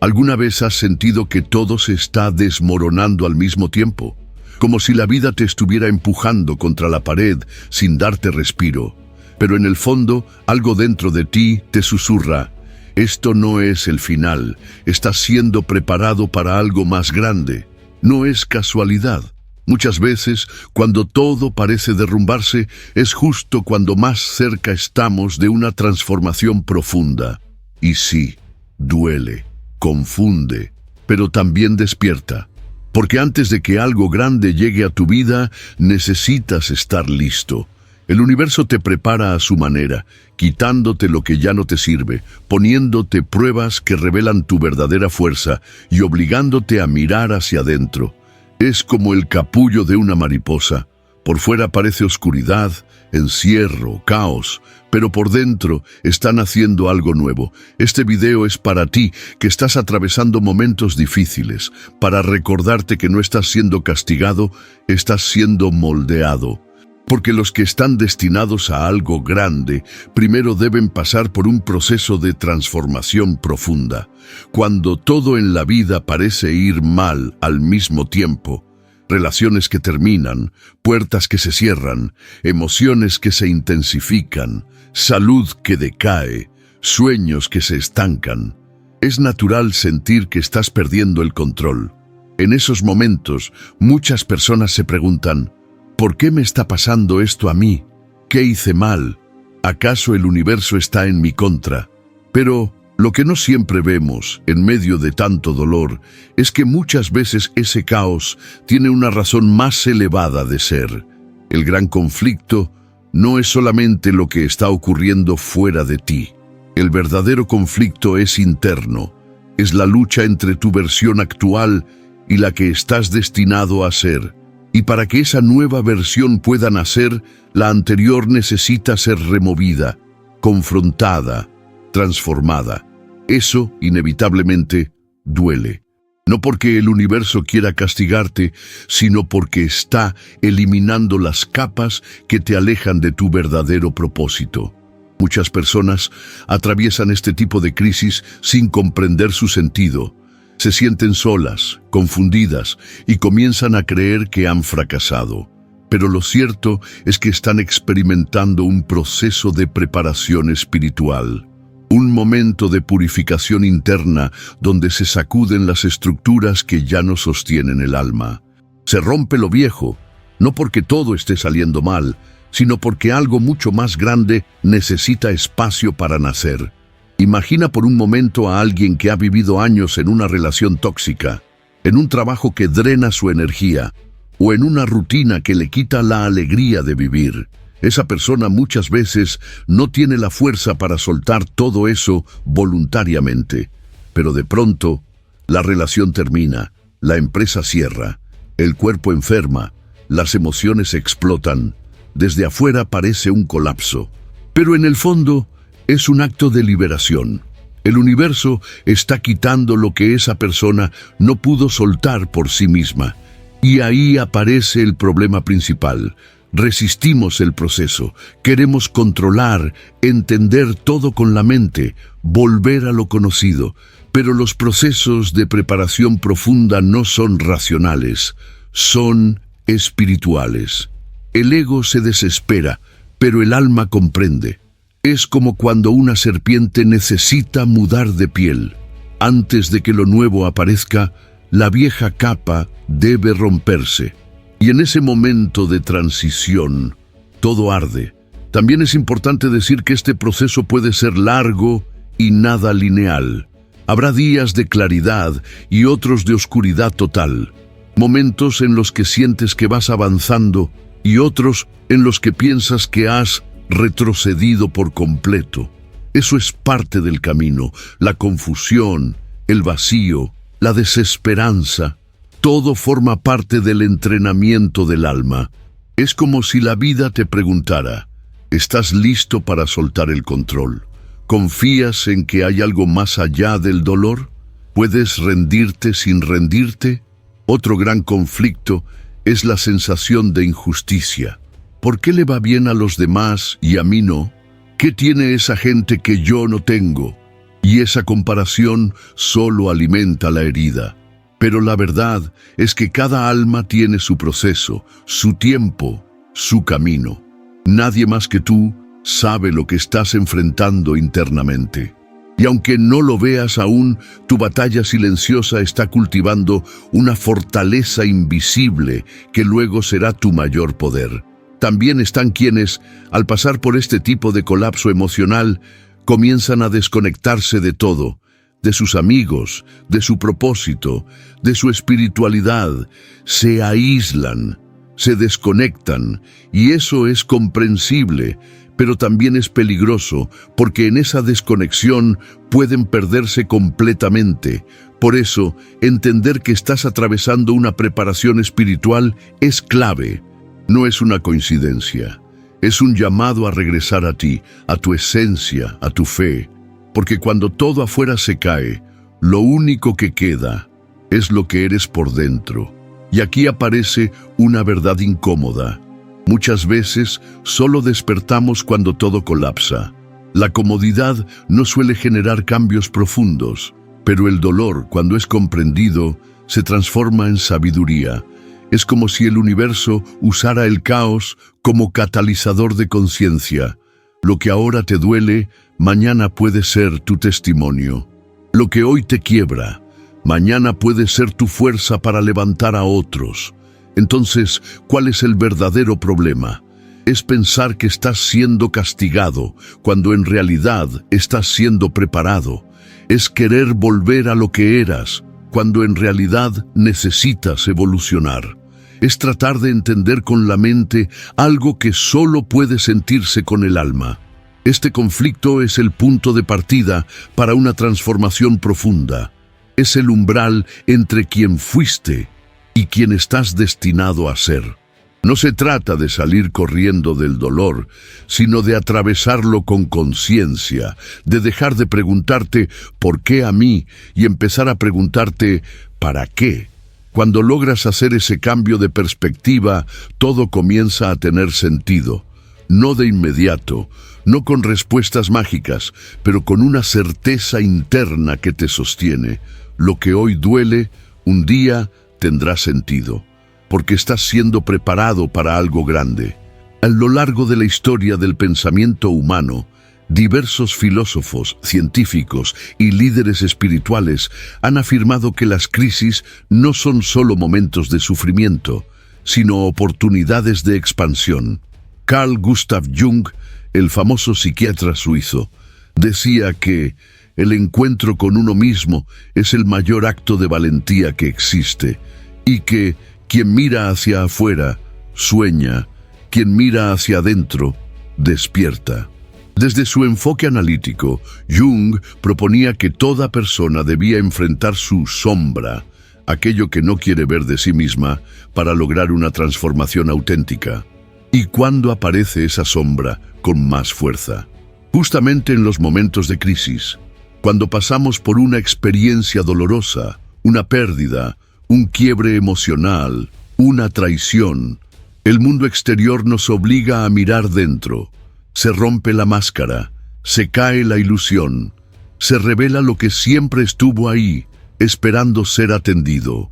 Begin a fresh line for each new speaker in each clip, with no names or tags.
¿Alguna vez has sentido que todo se está desmoronando al mismo tiempo? Como si la vida te estuviera empujando contra la pared sin darte respiro. Pero en el fondo, algo dentro de ti te susurra: esto no es el final, estás siendo preparado para algo más grande. No es casualidad. Muchas veces, cuando todo parece derrumbarse, es justo cuando más cerca estamos de una transformación profunda. Y sí, duele, confunde, pero también despierta. Porque antes de que algo grande llegue a tu vida, necesitas estar listo. El universo te prepara a su manera, quitándote lo que ya no te sirve, poniéndote pruebas que revelan tu verdadera fuerza y obligándote a mirar hacia adentro. Es como el capullo de una mariposa. Por fuera parece oscuridad, encierro, caos, pero por dentro están haciendo algo nuevo. Este video es para ti, que estás atravesando momentos difíciles, para recordarte que no estás siendo castigado, estás siendo moldeado. Porque los que están destinados a algo grande, primero deben pasar por un proceso de transformación profunda. Cuando todo en la vida parece ir mal al mismo tiempo, relaciones que terminan, puertas que se cierran, emociones que se intensifican, salud que decae, sueños que se estancan, es natural sentir que estás perdiendo el control. En esos momentos, muchas personas se preguntan: ¿por qué me está pasando esto a mí? ¿Qué hice mal? ¿Acaso el universo está en mi contra? Pero lo que no siempre vemos, en medio de tanto dolor, es que muchas veces ese caos tiene una razón más elevada de ser. El gran conflicto no es solamente lo que está ocurriendo fuera de ti. El verdadero conflicto es interno. Es la lucha entre tu versión actual y la que estás destinado a ser. Y para que esa nueva versión pueda nacer, la anterior necesita ser removida, confrontada, transformada. Eso, inevitablemente, duele. No porque el universo quiera castigarte, sino porque está eliminando las capas que te alejan de tu verdadero propósito. Muchas personas atraviesan este tipo de crisis sin comprender su sentido. Se sienten solas, confundidas y comienzan a creer que han fracasado. Pero lo cierto es que están experimentando un proceso de preparación espiritual. Un momento de purificación interna donde se sacuden las estructuras que ya no sostienen el alma. Se rompe lo viejo, no porque todo esté saliendo mal, sino porque algo mucho más grande necesita espacio para nacer. Imagina por un momento a alguien que ha vivido años en una relación tóxica, en un trabajo que drena su energía, o en una rutina que le quita la alegría de vivir. Esa persona muchas veces no tiene la fuerza para soltar todo eso voluntariamente. Pero de pronto, la relación termina, la empresa cierra, el cuerpo enferma, las emociones explotan. Desde afuera parece un colapso. Pero en el fondo, es un acto de liberación. El universo está quitando lo que esa persona no pudo soltar por sí misma. Y ahí aparece el problema principal. Resistimos el proceso, queremos controlar, entender todo con la mente, volver a lo conocido. Pero los procesos de preparación profunda no son racionales, son espirituales. El ego se desespera, pero el alma comprende. Es como cuando una serpiente necesita mudar de piel. Antes de que lo nuevo aparezca, la vieja capa debe romperse. Y en ese momento de transición, todo arde. También es importante decir que este proceso puede ser largo y nada lineal. Habrá días de claridad y otros de oscuridad total. Momentos en los que sientes que vas avanzando y otros en los que piensas que has retrocedido por completo. Eso es parte del camino, la confusión, el vacío, la desesperanza. Todo forma parte del entrenamiento del alma. Es como si la vida te preguntara: ¿estás listo para soltar el control? ¿Confías en que hay algo más allá del dolor? ¿Puedes rendirte sin rendirte? Otro gran conflicto es la sensación de injusticia. ¿Por qué le va bien a los demás y a mí no? ¿Qué tiene esa gente que yo no tengo? Y esa comparación solo alimenta la herida. Pero la verdad es que cada alma tiene su proceso, su tiempo, su camino. Nadie más que tú sabe lo que estás enfrentando internamente. Y aunque no lo veas aún, tu batalla silenciosa está cultivando una fortaleza invisible que luego será tu mayor poder. También están quienes, al pasar por este tipo de colapso emocional, comienzan a desconectarse de todo, de sus amigos, de su propósito, de su espiritualidad. Se aíslan, se desconectan, y eso es comprensible, pero también es peligroso, porque en esa desconexión pueden perderse completamente. Por eso, entender que estás atravesando una preparación espiritual es clave. No es una coincidencia. Es un llamado a regresar a ti, a tu esencia, a tu fe. Porque cuando todo afuera se cae, lo único que queda es lo que eres por dentro. Y aquí aparece una verdad incómoda. Muchas veces solo despertamos cuando todo colapsa. La comodidad no suele generar cambios profundos, pero el dolor, cuando es comprendido, se transforma en sabiduría. Es como si el universo usara el caos como catalizador de conciencia. Lo que ahora te duele, mañana puede ser tu testimonio. Lo que hoy te quiebra, mañana puede ser tu fuerza para levantar a otros. Entonces, ¿cuál es el verdadero problema? Es pensar que estás siendo castigado, cuando en realidad estás siendo preparado. Es querer volver a lo que eras, cuando en realidad necesitas evolucionar. Es tratar de entender con la mente algo que solo puede sentirse con el alma. Este conflicto es el punto de partida para una transformación profunda. Es el umbral entre quien fuiste y quien estás destinado a ser. No se trata de salir corriendo del dolor, sino de atravesarlo con conciencia, de dejar de preguntarte ¿por qué a mí? Y empezar a preguntarte ¿para qué? Cuando logras hacer ese cambio de perspectiva, todo comienza a tener sentido. No de inmediato, no con respuestas mágicas, pero con una certeza interna que te sostiene. Lo que hoy duele, un día tendrá sentido, porque estás siendo preparado para algo grande. A lo largo de la historia del pensamiento humano, diversos filósofos, científicos y líderes espirituales han afirmado que las crisis no son solo momentos de sufrimiento, sino oportunidades de expansión. Carl Gustav Jung, el famoso psiquiatra suizo, decía que el encuentro con uno mismo es el mayor acto de valentía que existe, y que quien mira hacia afuera sueña, quien mira hacia adentro despierta. Desde su enfoque analítico, Jung proponía que toda persona debía enfrentar su sombra, aquello que no quiere ver de sí misma, para lograr una transformación auténtica. ¿Y cuándo aparece esa sombra con más fuerza? Justamente en los momentos de crisis, cuando pasamos por una experiencia dolorosa, una pérdida, un quiebre emocional, una traición. El mundo exterior nos obliga a mirar dentro. Se rompe la máscara, se cae la ilusión, se revela lo que siempre estuvo ahí, esperando ser atendido.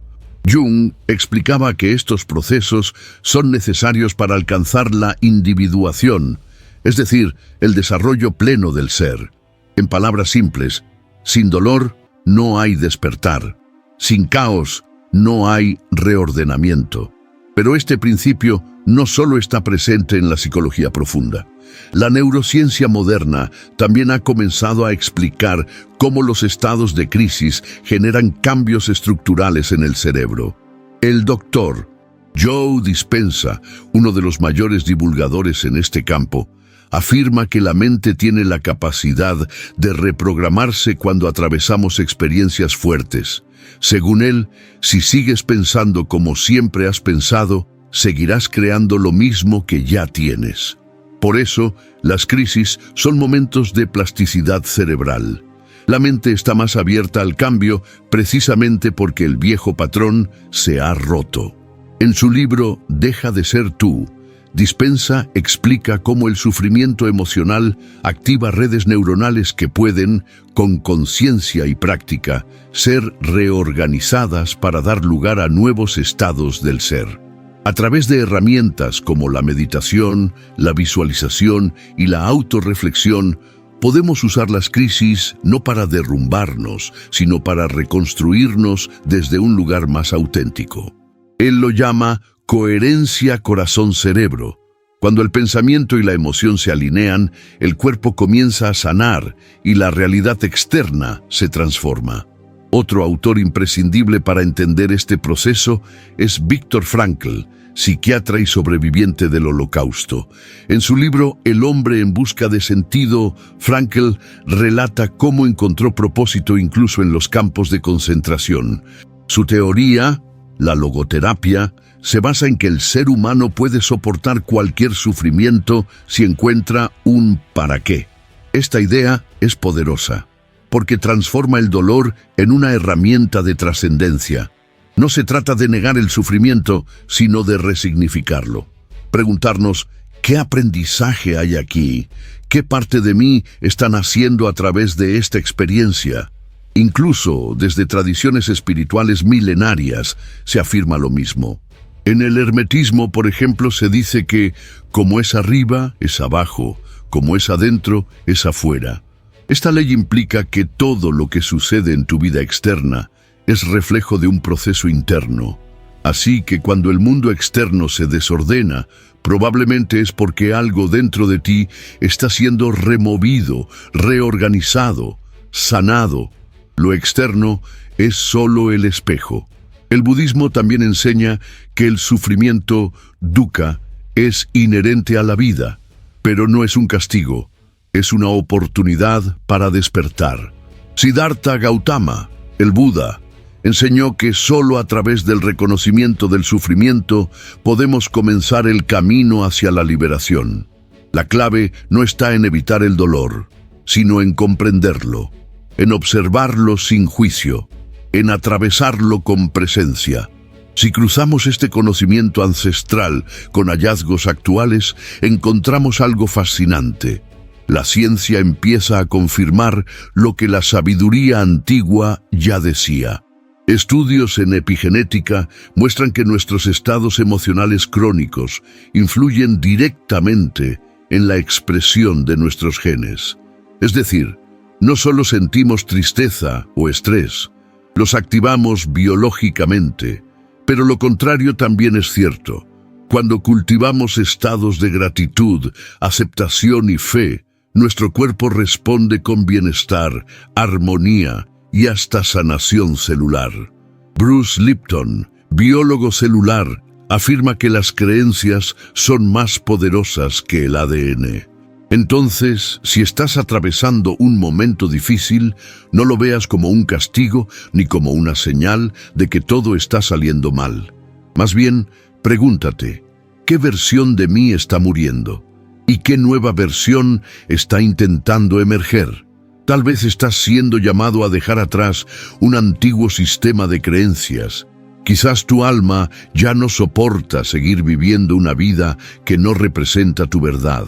Jung explicaba que estos procesos son necesarios para alcanzar la individuación, es decir, el desarrollo pleno del ser. En palabras simples, sin dolor no hay despertar, sin caos no hay reordenamiento. Pero este principio no solo está presente en la psicología profunda. La neurociencia moderna también ha comenzado a explicar cómo los estados de crisis generan cambios estructurales en el cerebro. El doctor Joe Dispenza, uno de los mayores divulgadores en este campo, afirma que la mente tiene la capacidad de reprogramarse cuando atravesamos experiencias fuertes. Según él, si sigues pensando como siempre has pensado, seguirás creando lo mismo que ya tienes. Por eso, las crisis son momentos de plasticidad cerebral. La mente está más abierta al cambio precisamente porque el viejo patrón se ha roto. En su libro Deja de ser tú, Dispenza explica cómo el sufrimiento emocional activa redes neuronales que pueden, con conciencia y práctica, ser reorganizadas para dar lugar a nuevos estados del ser. A través de herramientas como la meditación, la visualización y la autorreflexión, podemos usar las crisis no para derrumbarnos, sino para reconstruirnos desde un lugar más auténtico. Él lo llama coherencia corazón-cerebro. Cuando el pensamiento y la emoción se alinean, el cuerpo comienza a sanar y la realidad externa se transforma. Otro autor imprescindible para entender este proceso es Viktor Frankl, psiquiatra y sobreviviente del Holocausto. En su libro El hombre en busca de sentido, Frankl relata cómo encontró propósito incluso en los campos de concentración. Su teoría, la logoterapia, se basa en que el ser humano puede soportar cualquier sufrimiento si encuentra un para qué. Esta idea es poderosa, porque transforma el dolor en una herramienta de trascendencia. No se trata de negar el sufrimiento, sino de resignificarlo. Preguntarnos, ¿qué aprendizaje hay aquí? ¿Qué parte de mí está naciendo a través de esta experiencia? Incluso desde tradiciones espirituales milenarias se afirma lo mismo. En el hermetismo, por ejemplo, se dice que como es arriba, es abajo, como es adentro, es afuera. Esta ley implica que todo lo que sucede en tu vida externa es reflejo de un proceso interno. Así que cuando el mundo externo se desordena, probablemente es porque algo dentro de ti está siendo removido, reorganizado, sanado. Lo externo es solo el espejo. El budismo también enseña que el sufrimiento, dukkha, es inherente a la vida, pero no es un castigo, es una oportunidad para despertar. Siddhartha Gautama, el Buda, enseñó que solo a través del reconocimiento del sufrimiento podemos comenzar el camino hacia la liberación. La clave no está en evitar el dolor, sino en comprenderlo, en observarlo sin juicio, en atravesarlo con presencia. Si cruzamos este conocimiento ancestral con hallazgos actuales, encontramos algo fascinante. La ciencia empieza a confirmar lo que la sabiduría antigua ya decía. Estudios en epigenética muestran que nuestros estados emocionales crónicos influyen directamente en la expresión de nuestros genes. Es decir, no solo sentimos tristeza o estrés, los activamos biológicamente, pero lo contrario también es cierto. Cuando cultivamos estados de gratitud, aceptación y fe, nuestro cuerpo responde con bienestar, armonía y hasta sanación celular. Bruce Lipton, biólogo celular, afirma que las creencias son más poderosas que el ADN. Entonces, si estás atravesando un momento difícil, no lo veas como un castigo ni como una señal de que todo está saliendo mal. Más bien, pregúntate, ¿qué versión de mí está muriendo? ¿Y qué nueva versión está intentando emerger? Tal vez estás siendo llamado a dejar atrás un antiguo sistema de creencias. Quizás tu alma ya no soporta seguir viviendo una vida que no representa tu verdad.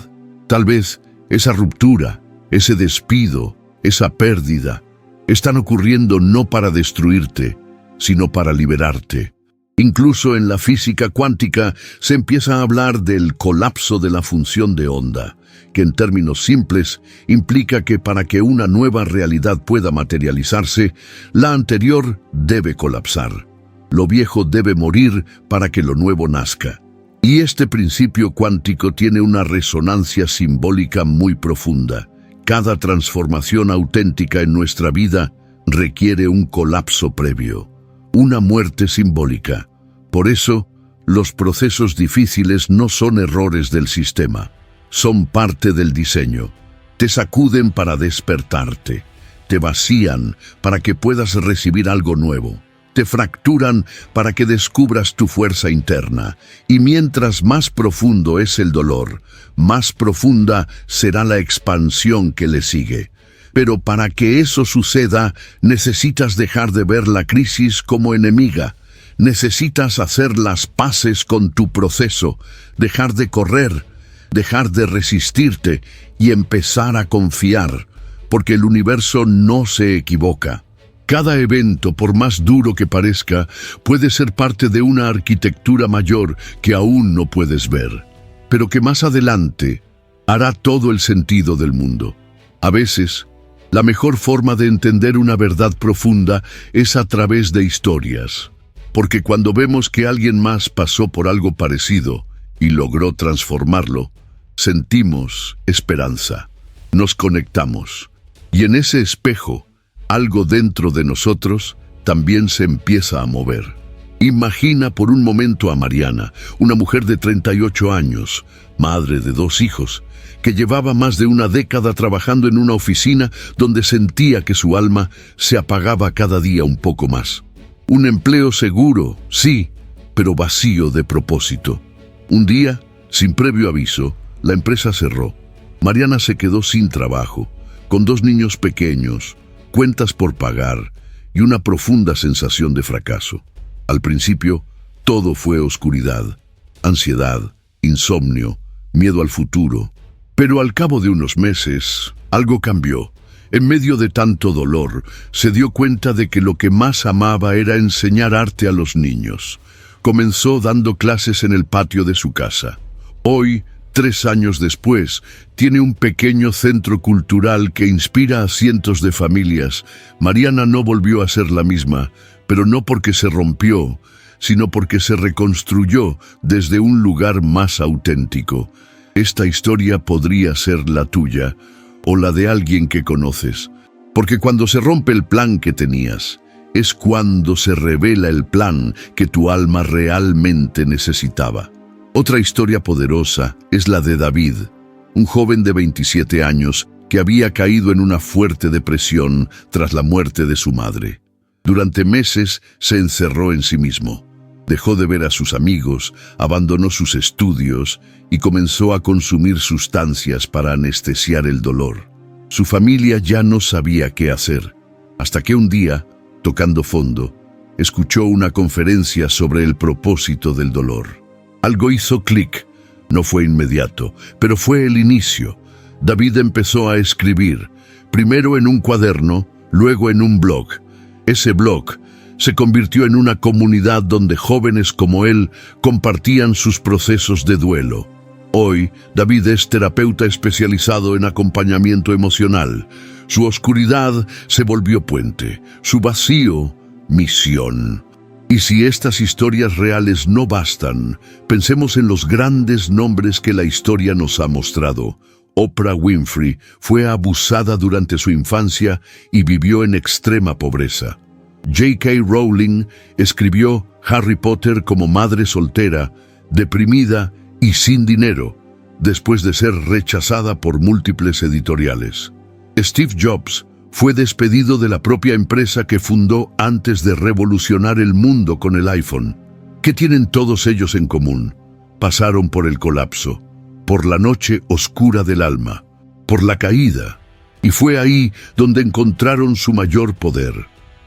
Tal vez esa ruptura, ese despido, esa pérdida, están ocurriendo no para destruirte, sino para liberarte. Incluso en la física cuántica se empieza a hablar del colapso de la función de onda, que en términos simples implica que para que una nueva realidad pueda materializarse, la anterior debe colapsar. Lo viejo debe morir para que lo nuevo nazca. Y este principio cuántico tiene una resonancia simbólica muy profunda. Cada transformación auténtica en nuestra vida requiere un colapso previo, una muerte simbólica. Por eso, los procesos difíciles no son errores del sistema, son parte del diseño. Te sacuden para despertarte, te vacían para que puedas recibir algo nuevo. Te fracturan para que descubras tu fuerza interna, y mientras más profundo es el dolor, más profunda será la expansión que le sigue. Pero para que eso suceda, necesitas dejar de ver la crisis como enemiga. Necesitas hacer las paces con tu proceso, dejar de correr, dejar de resistirte y empezar a confiar, porque el universo no se equivoca. Cada evento, por más duro que parezca, puede ser parte de una arquitectura mayor que aún no puedes ver, pero que más adelante hará todo el sentido del mundo. A veces, la mejor forma de entender una verdad profunda es a través de historias, porque cuando vemos que alguien más pasó por algo parecido y logró transformarlo, sentimos esperanza, nos conectamos, y en ese espejo, algo dentro de nosotros también se empieza a mover. Imagina por un momento a Mariana, una mujer de 38 años, madre de 2 hijos, que llevaba más de una década trabajando en una oficina donde sentía que su alma se apagaba cada día un poco más. Un empleo seguro, sí, pero vacío de propósito. Un día, sin previo aviso, la empresa cerró. Mariana se quedó sin trabajo, con 2 niños pequeños, cuentas por pagar y una profunda sensación de fracaso. Al principio, todo fue oscuridad, ansiedad, insomnio, miedo al futuro. Pero al cabo de unos meses, algo cambió. En medio de tanto dolor, se dio cuenta de que lo que más amaba era enseñar arte a los niños. Comenzó dando clases en el patio de su casa. Hoy, 3 años después, tiene un pequeño centro cultural que inspira a cientos de familias. Mariana no volvió a ser la misma, pero no porque se rompió, sino porque se reconstruyó desde un lugar más auténtico. Esta historia podría ser la tuya o la de alguien que conoces, porque cuando se rompe el plan que tenías, es cuando se revela el plan que tu alma realmente necesitaba. Otra historia poderosa es la de David, un joven de 27 años que había caído en una fuerte depresión tras la muerte de su madre. Durante meses se encerró en sí mismo. Dejó de ver a sus amigos, abandonó sus estudios y comenzó a consumir sustancias para anestesiar el dolor. Su familia ya no sabía qué hacer, hasta que un día, tocando fondo, escuchó una conferencia sobre el propósito del dolor. Algo hizo clic. No fue inmediato, pero fue el inicio. David empezó a escribir, primero en un cuaderno, luego en un blog. Ese blog se convirtió en una comunidad donde jóvenes como él compartían sus procesos de duelo. Hoy, David es terapeuta especializado en acompañamiento emocional. Su oscuridad se volvió puente, su vacío, misión. Y si estas historias reales no bastan, pensemos en los grandes nombres que la historia nos ha mostrado. Oprah Winfrey fue abusada durante su infancia y vivió en extrema pobreza. J.K. Rowling escribió Harry Potter como madre soltera, deprimida y sin dinero, después de ser rechazada por múltiples editoriales. Steve Jobs fue despedido de la propia empresa que fundó antes de revolucionar el mundo con el iPhone. ¿Qué tienen todos ellos en común? Pasaron por el colapso, por la noche oscura del alma, por la caída, y fue ahí donde encontraron su mayor poder.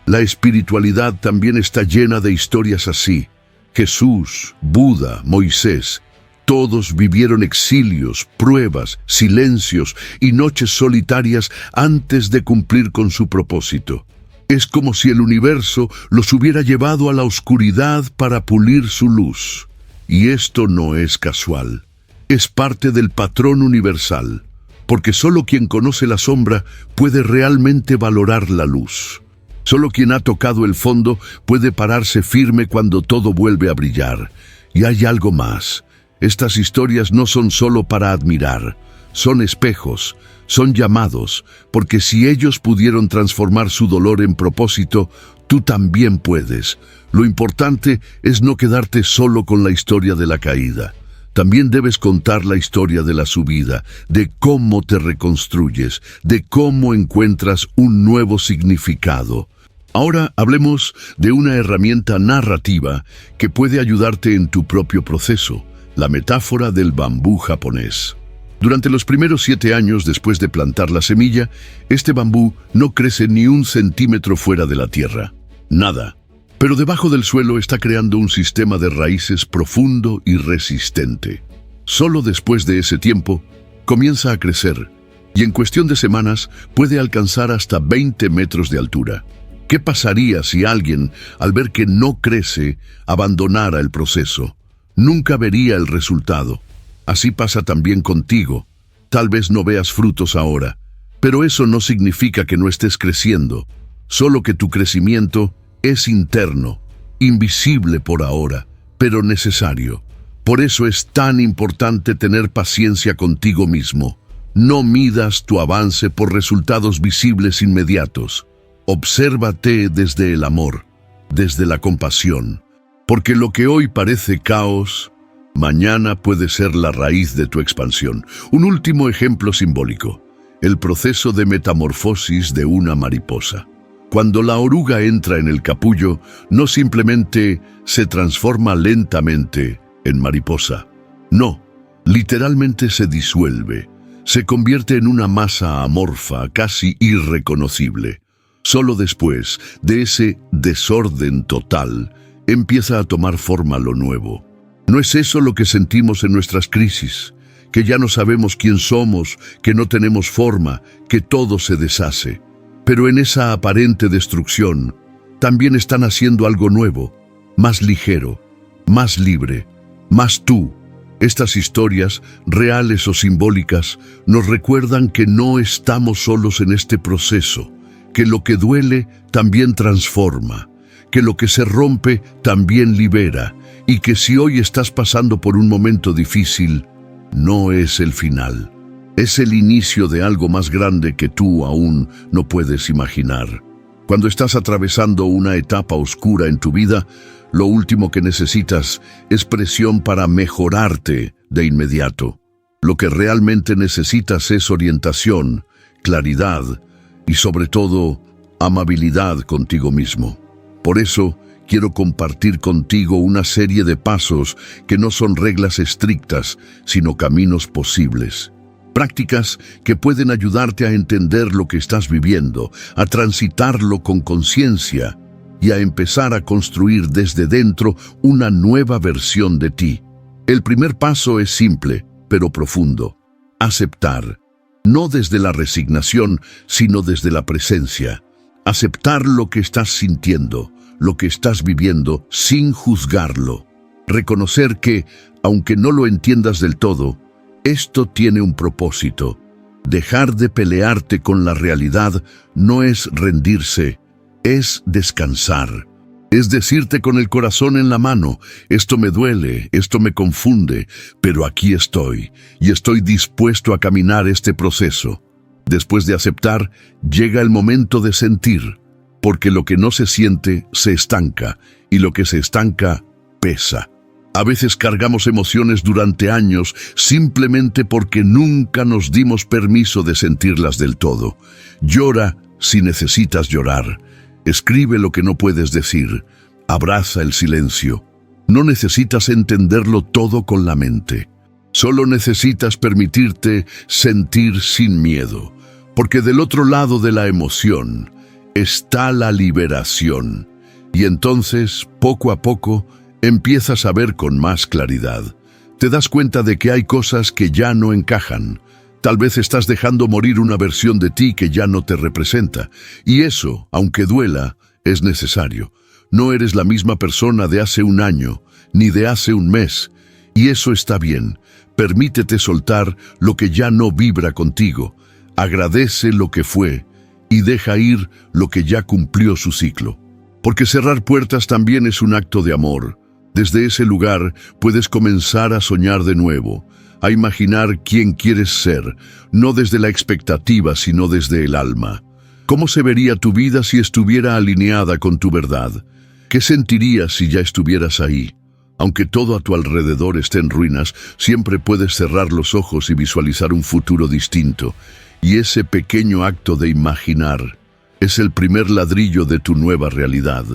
La espiritualidad también está llena de historias así. Jesús, Buda, Moisés, todos vivieron exilios, pruebas, silencios y noches solitarias antes de cumplir con su propósito. Es como si el universo los hubiera llevado a la oscuridad para pulir su luz. Y esto no es casual. Es parte del patrón universal, porque solo quien conoce la sombra puede realmente valorar la luz. Solo quien ha tocado el fondo puede pararse firme cuando todo vuelve a brillar. Y hay algo más. Estas historias no son solo para admirar, son espejos, son llamados, porque si ellos pudieron transformar su dolor en propósito, tú también puedes. Lo importante es no quedarte solo con la historia de la caída. También debes contar la historia de la subida, de cómo te reconstruyes, de cómo encuentras un nuevo significado. Ahora hablemos de una herramienta narrativa que puede ayudarte en tu propio proceso. La metáfora del bambú japonés. Durante los primeros 7 años después de plantar la semilla, este bambú no crece ni 1 centímetro fuera de la tierra. Nada. pero debajo del suelo está creando un sistema de raíces profundo y resistente. Solo después de ese tiempo, comienza a crecer, y en cuestión de semanas puede alcanzar hasta 20 metros de altura. ¿Qué pasaría si alguien, al ver que no crece, abandonara el proceso? Nunca vería el resultado. Así pasa también contigo. Tal vez no veas frutos ahora, pero eso no significa que no estés creciendo, solo que tu crecimiento es interno, invisible por ahora, pero necesario. Por eso es tan importante tener paciencia contigo mismo. No midas tu avance por resultados visibles inmediatos. Obsérvate desde el amor, desde la compasión, porque lo que hoy parece caos, mañana puede ser la raíz de tu expansión. Un último ejemplo simbólico: el proceso de metamorfosis de una mariposa. Cuando la oruga entra en el capullo, no simplemente se transforma lentamente en mariposa. No, literalmente se disuelve, se convierte en una masa amorfa, casi irreconocible. Solo después de ese desorden total, empieza a tomar forma lo nuevo. ¿No es eso lo que sentimos en nuestras crisis? Que ya no sabemos quién somos, que no tenemos forma, que todo se deshace. Pero en esa aparente destrucción, también están haciendo algo nuevo, más ligero, más libre, más tú. Estas historias, reales o simbólicas, nos recuerdan que no estamos solos en este proceso, que lo que duele también transforma, que lo que se rompe también libera, y que si hoy estás pasando por un momento difícil, no es el final. Es el inicio de algo más grande que tú aún no puedes imaginar. Cuando estás atravesando una etapa oscura en tu vida, lo último que necesitas es presión para mejorarte de inmediato. Lo que realmente necesitas es orientación, claridad y sobre todo amabilidad contigo mismo. Por eso quiero compartir contigo una serie de pasos que no son reglas estrictas, sino caminos posibles. Prácticas que pueden ayudarte a entender lo que estás viviendo, a transitarlo con conciencia y a empezar a construir desde dentro una nueva versión de ti. El primer paso es simple, pero profundo: aceptar. No desde la resignación, sino desde la presencia. Aceptar lo que estás sintiendo, lo que estás viviendo, sin juzgarlo. Reconocer que, aunque no lo entiendas del todo, esto tiene un propósito. Dejar de pelearte con la realidad no es rendirse, es descansar. Es decirte con el corazón en la mano: esto me duele, esto me confunde, pero aquí estoy, y estoy dispuesto a caminar este proceso. Después de aceptar, llega el momento de sentir, porque lo que no se siente se estanca, y lo que se estanca pesa. A veces cargamos emociones durante años simplemente porque nunca nos dimos permiso de sentirlas del todo. Llora si necesitas llorar. Escribe lo que no puedes decir. Abraza el silencio. No necesitas entenderlo todo con la mente. Solo necesitas permitirte sentir sin miedo, porque del otro lado de la emoción está la liberación. Y entonces, poco a poco, empiezas a ver con más claridad. Te das cuenta de que hay cosas que ya no encajan. Tal vez estás dejando morir una versión de ti que ya no te representa. Y eso, aunque duela, es necesario. No eres la misma persona de hace un año, ni de hace un mes. Y eso está bien. Permítete soltar lo que ya no vibra contigo. Agradece lo que fue y deja ir lo que ya cumplió su ciclo. Porque cerrar puertas también es un acto de amor. Desde ese lugar puedes comenzar a soñar de nuevo, a imaginar quién quieres ser, no desde la expectativa, sino desde el alma. ¿Cómo se vería tu vida si estuviera alineada con tu verdad? ¿Qué sentirías si ya estuvieras ahí? Aunque todo a tu alrededor esté en ruinas, siempre puedes cerrar los ojos y visualizar un futuro distinto. Y ese pequeño acto de imaginar es el primer ladrillo de tu nueva realidad.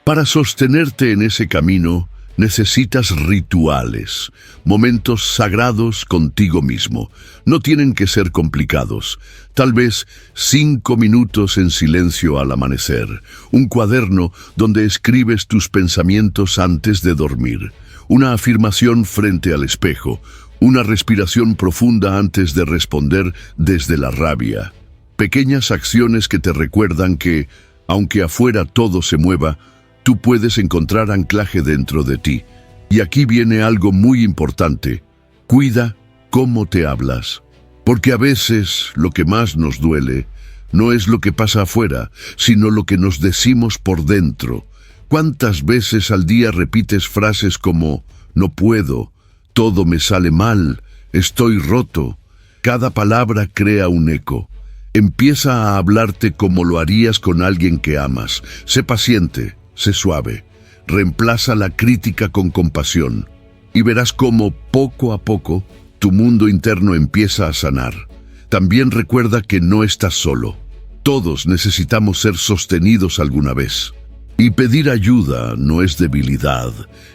Para sostenerte en ese camino, Necesitas rituales, momentos sagrados contigo mismo. No tienen que ser complicados. Tal vez 5 minutos en silencio al amanecer. Un cuaderno donde escribes tus pensamientos antes de dormir. Una afirmación frente al espejo. Una respiración profunda antes de responder desde la rabia. Pequeñas acciones que te recuerdan que, aunque afuera todo se mueva, tú puedes encontrar anclaje dentro de ti. Y aquí viene algo muy importante. Cuida cómo te hablas. Porque a veces lo que más nos duele no es lo que pasa afuera, sino lo que nos decimos por dentro. ¿Cuántas veces al día repites frases como no puedo, todo me sale mal, estoy roto? Cada palabra crea un eco. Empieza a hablarte como lo harías con alguien que amas. Sé paciente. Sé suave, reemplaza la crítica con compasión y verás cómo poco a poco tu mundo interno empieza a sanar. También recuerda que no estás solo. Todos necesitamos ser sostenidos alguna vez. Y pedir ayuda no es debilidad,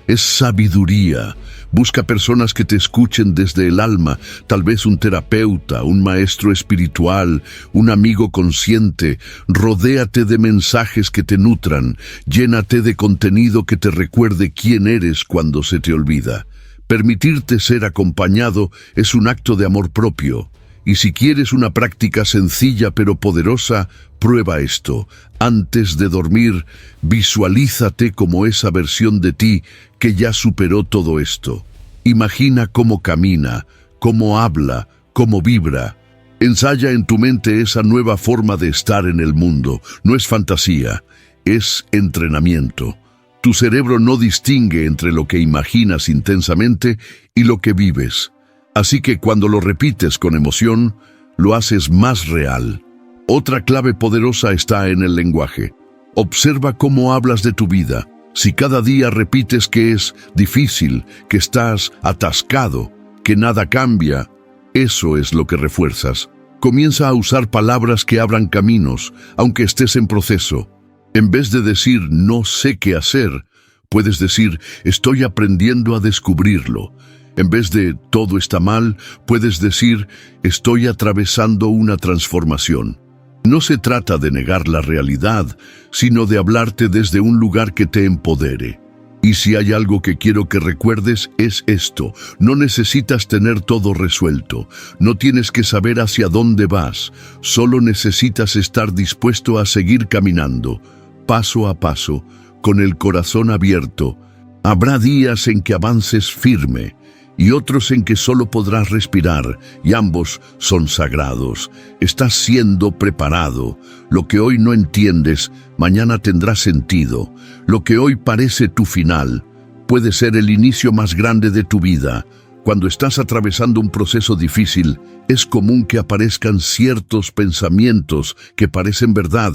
es sabiduría. Busca personas que te escuchen desde el alma, tal vez un terapeuta, un maestro espiritual, un amigo consciente. Rodéate de mensajes que te nutran, llénate de contenido que te recuerde quién eres cuando se te olvida. Permitirte ser acompañado es un acto de amor propio. Y si quieres una práctica sencilla pero poderosa, prueba esto. Antes de dormir, visualízate como esa versión de ti que ya superó todo esto. Imagina cómo camina, cómo habla, cómo vibra. Ensaya en tu mente esa nueva forma de estar en el mundo. No es fantasía, es entrenamiento. Tu cerebro no distingue entre lo que imaginas intensamente y lo que vives. Así que cuando lo repites con emoción, lo haces más real. Otra clave poderosa está en el lenguaje. Observa cómo hablas de tu vida. Si cada día repites que es difícil, que estás atascado, que nada cambia, eso es lo que refuerzas. Comienza a usar palabras que abran caminos, aunque estés en proceso. En vez de decir no sé qué hacer, puedes decir estoy aprendiendo a descubrirlo. En vez de todo está mal, puedes decir estoy atravesando una transformación. No se trata de negar la realidad, sino de hablarte desde un lugar que te empodere. Y si hay algo que quiero que recuerdes es esto: no necesitas tener todo resuelto, no tienes que saber hacia dónde vas, solo necesitas estar dispuesto a seguir caminando, paso a paso, con el corazón abierto. Habrá días en que avances firme, y otros en que solo podrás respirar, y ambos son sagrados. Estás siendo preparado. Lo que hoy no entiendes, mañana tendrá sentido. Lo que hoy parece tu final, puede ser el inicio más grande de tu vida. Cuando estás atravesando un proceso difícil, es común que aparezcan ciertos pensamientos que parecen verdad,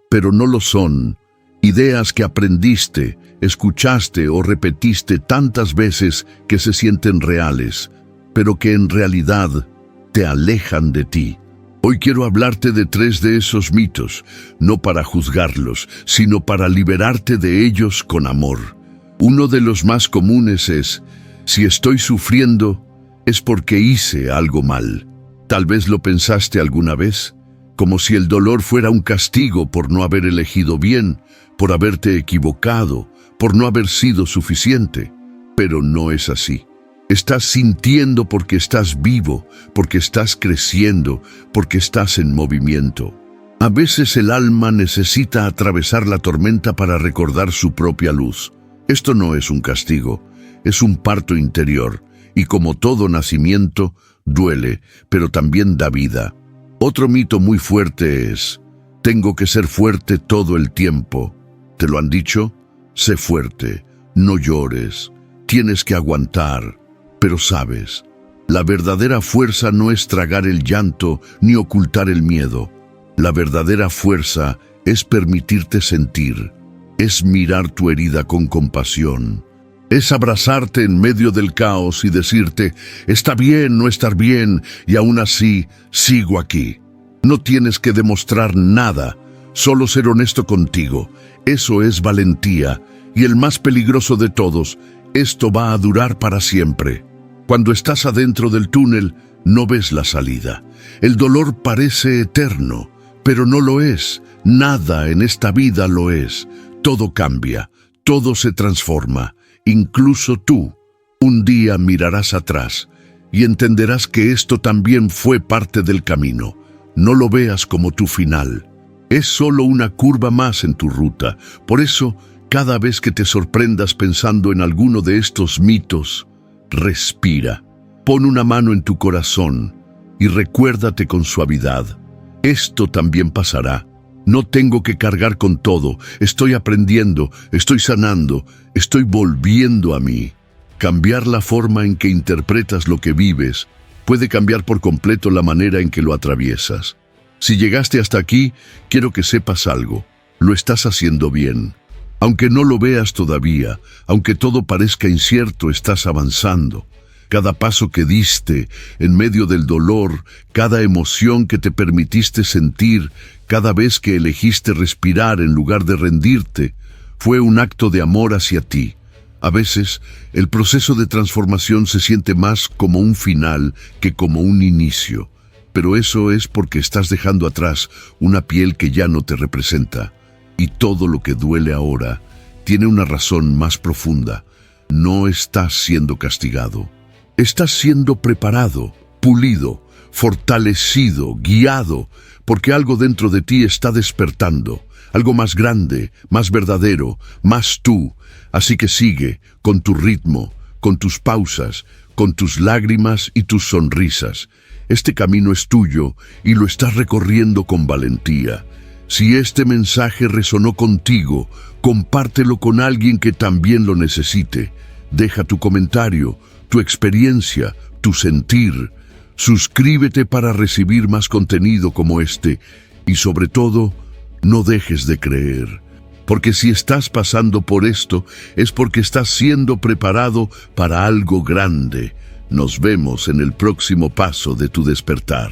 pero no lo son. Ideas que aprendiste, escuchaste o repetiste tantas veces que se sienten reales, pero que en realidad te alejan de ti. Hoy quiero hablarte de 3 de esos mitos, no para juzgarlos, sino para liberarte de ellos con amor. Uno de los más comunes es: si estoy sufriendo, es porque hice algo mal. Tal vez lo pensaste alguna vez, como si el dolor fuera un castigo por no haber elegido bien, por haberte equivocado, por no haber sido suficiente. Pero no es así. Estás sintiendo porque estás vivo, porque estás creciendo, porque estás en movimiento. A veces el alma necesita atravesar la tormenta para recordar su propia luz. Esto no es un castigo, es un parto interior, y como todo nacimiento, duele, pero también da vida. Otro mito muy fuerte es: tengo que ser fuerte todo el tiempo. ¿Te lo han dicho? Sé fuerte, no llores, tienes que aguantar. Pero sabes, la verdadera fuerza no es tragar el llanto ni ocultar el miedo. La verdadera fuerza es permitirte sentir, es mirar tu herida con compasión, es abrazarte en medio del caos y decirte: está bien no estar bien y aún así sigo aquí. No tienes que demostrar nada, solo ser honesto contigo. Eso es valentía, y el más peligroso de todos Esto va a durar para siempre. Cuando estás adentro del túnel, no ves la salida. El dolor parece eterno, pero no lo es. Nada en esta vida lo es. Todo cambia, todo se transforma. Incluso tú. Un día mirarás atrás y entenderás que esto también fue parte del camino. No lo veas como tu final. Es solo una curva más en tu ruta. Por eso, cada vez que te sorprendas pensando en alguno de estos mitos, respira. Pon una mano en tu corazón y recuérdate con suavidad. Esto también pasará. No tengo que cargar con todo. Estoy aprendiendo, estoy sanando, estoy volviendo a mí. Cambiar la forma en que interpretas lo que vives puede cambiar por completo la manera en que lo atraviesas. Si llegaste hasta aquí, quiero que sepas algo. Lo estás haciendo bien. Aunque no lo veas todavía, aunque todo parezca incierto, estás avanzando. Cada paso que diste en medio del dolor, cada emoción que te permitiste sentir, cada vez que elegiste respirar en lugar de rendirte, fue un acto de amor hacia ti. A veces, el proceso de transformación se siente más como un final que como un inicio. Pero eso es porque estás dejando atrás una piel que ya no te representa. Y todo lo que duele ahora tiene una razón más profunda. No estás siendo castigado. Estás siendo preparado, pulido, fortalecido, guiado, porque algo dentro de ti está despertando. Algo más grande, más verdadero, más tú. Así que sigue, con tu ritmo, con tus pausas, con tus lágrimas y tus sonrisas. Este camino es tuyo y lo estás recorriendo con valentía. Si este mensaje resonó contigo, compártelo con alguien que también lo necesite. Deja tu comentario, tu experiencia, tu sentir. Suscríbete para recibir más contenido como este y sobre todo, no dejes de creer. Porque si estás pasando por esto, es porque estás siendo preparado para algo grande. Nos vemos en el próximo paso de tu despertar.